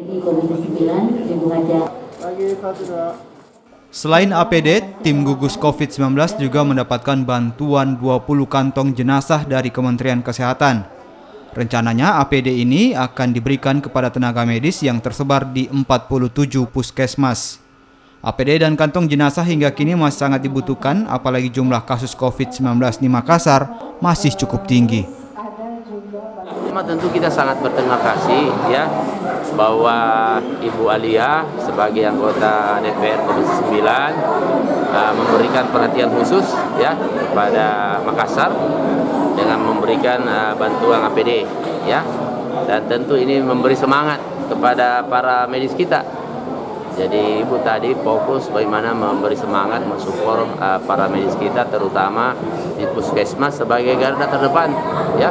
Dari Komisi 9, Ibu Haja. Selain APD, tim gugus COVID-19 juga mendapatkan bantuan 20 kantong jenazah dari Kementerian Kesehatan. Rencananya APD ini akan diberikan kepada tenaga medis yang tersebar di 47 puskesmas. APD dan kantong jenazah hingga kini masih sangat dibutuhkan, apalagi jumlah kasus COVID-19 di Makassar masih cukup tinggi. Tentu kita sangat berterima kasih ya bahwa Ibu Alia sebagai anggota DPR Komisi 9 memberikan perhatian khusus ya kepada Makassar dengan memberikan bantuan APD ya, dan tentu ini memberi semangat kepada para medis kita. Jadi Ibu tadi fokus bagaimana memberi semangat, mensupport para medis kita terutama di puskesmas sebagai garda terdepan ya.